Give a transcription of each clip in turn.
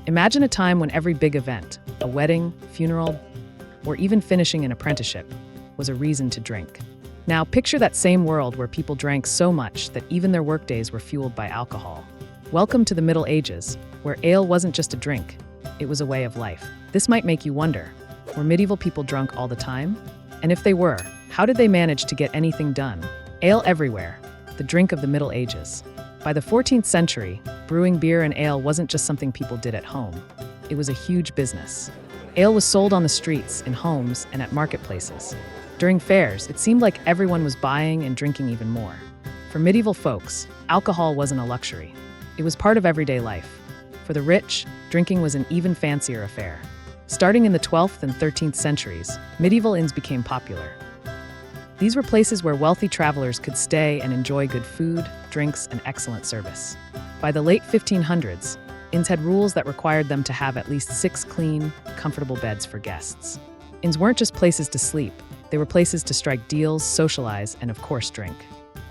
Imagine a time when every big event, a wedding, funeral, or even finishing an apprenticeship, was a reason to drink. Now, picture that same world where people drank so much that even their workdays were fueled by alcohol. Welcome to the Middle Ages, where ale wasn't just a drink, it was a way of life. This might make you wonder, were medieval people drunk all the time? And if they were, how did they manage to get anything done? Ale everywhere, the drink of the Middle Ages. By the 14th century, brewing beer and ale wasn't just something people did at home. It was a huge business. Ale was sold on the streets, in homes, and at marketplaces. During fairs, it seemed like everyone was buying and drinking even more. For medieval folks, alcohol wasn't a luxury. It was part of everyday life. For the rich, drinking was an even fancier affair. Starting in the 12th and 13th centuries, medieval inns became popular. These were places where wealthy travelers could stay and enjoy good food, drinks, and excellent service. By the late 1500s, inns had rules that required them to have at least 6 clean, comfortable beds for guests. Inns weren't just places to sleep, they were places to strike deals, socialize, and of course drink.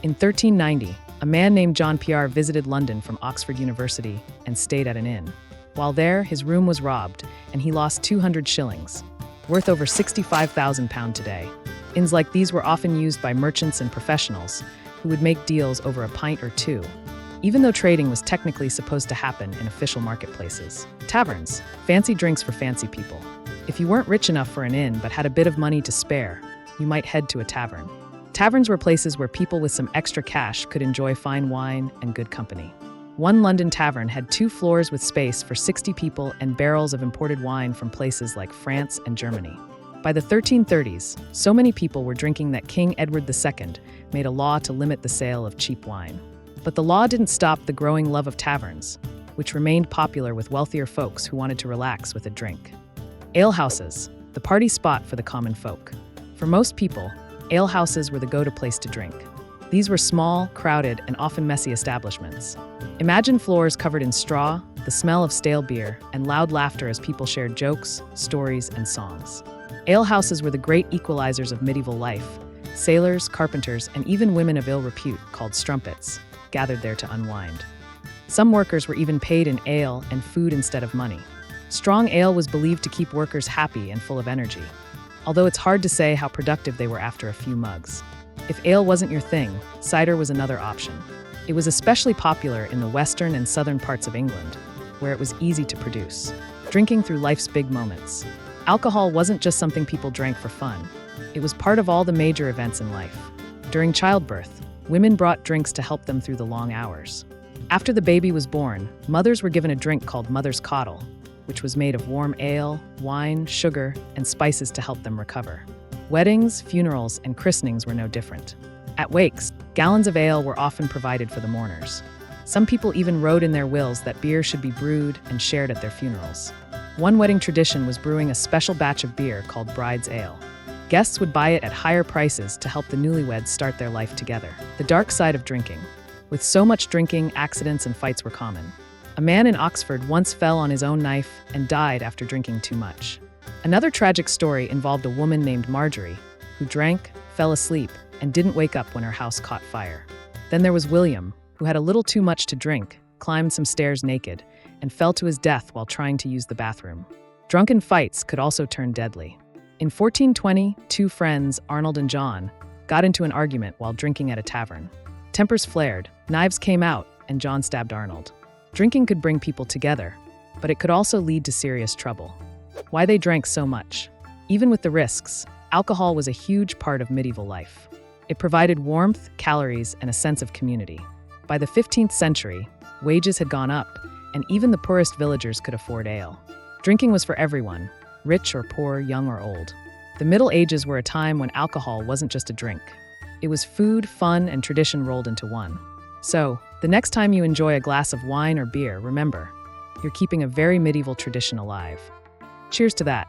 In 1390, a man named John Pierre visited London from Oxford University and stayed at an inn. While there, his room was robbed, and he lost 200 shillings, worth over £65,000 today. Inns like these were often used by merchants and professionals who would make deals over a pint or two, even though trading was technically supposed to happen in official marketplaces. Taverns, fancy drinks for fancy people. If you weren't rich enough for an inn but had a bit of money to spare, you might head to a tavern. Taverns were places where people with some extra cash could enjoy fine wine and good company. One London tavern had 2 floors with space for 60 people and barrels of imported wine from places like France and Germany. By the 1330s, so many people were drinking that King Edward II made a law to limit the sale of cheap wine. But the law didn't stop the growing love of taverns, which remained popular with wealthier folks who wanted to relax with a drink. Alehouses, the party spot for the common folk. For most people, alehouses were the go-to place to drink. These were small, crowded, and often messy establishments. Imagine floors covered in straw, the smell of stale beer, and loud laughter as people shared jokes, stories, and songs. Alehouses were the great equalizers of medieval life. Sailors, carpenters, and even women of ill repute, called strumpets, gathered there to unwind. Some workers were even paid in ale and food instead of money. Strong ale was believed to keep workers happy and full of energy, although it's hard to say how productive they were after a few mugs. If ale wasn't your thing, cider was another option. It was especially popular in the western and southern parts of England, where it was easy to produce. Drinking through life's big moments. Alcohol wasn't just something people drank for fun. It was part of all the major events in life. During childbirth, women brought drinks to help them through the long hours. After the baby was born, mothers were given a drink called mother's caudle, which was made of warm ale, wine, sugar, and spices to help them recover. Weddings, funerals, and christenings were no different. At wakes, gallons of ale were often provided for the mourners. Some people even wrote in their wills that beer should be brewed and shared at their funerals. One wedding tradition was brewing a special batch of beer called bride's ale. Guests would buy it at higher prices to help the newlyweds start their life together. The dark side of drinking. With so much drinking, accidents and fights were common. A man in Oxford once fell on his own knife and died after drinking too much. Another tragic story involved a woman named Marjorie, who drank, fell asleep, and didn't wake up when her house caught fire. Then there was William, who had a little too much to drink, climbed some stairs naked, and fell to his death while trying to use the bathroom. Drunken fights could also turn deadly. In 1420, 2 friends, Arnold and John, got into an argument while drinking at a tavern. Tempers flared, knives came out, and John stabbed Arnold. Drinking could bring people together, but it could also lead to serious trouble. Why they drank so much? Even with the risks, alcohol was a huge part of medieval life. It provided warmth, calories, and a sense of community. By the 15th century, wages had gone up, and even the poorest villagers could afford ale. Drinking was for everyone, rich or poor, young or old. The Middle Ages were a time when alcohol wasn't just a drink. It was food, fun, and tradition rolled into one. So, the next time you enjoy a glass of wine or beer, remember, you're keeping a very medieval tradition alive. Cheers to that.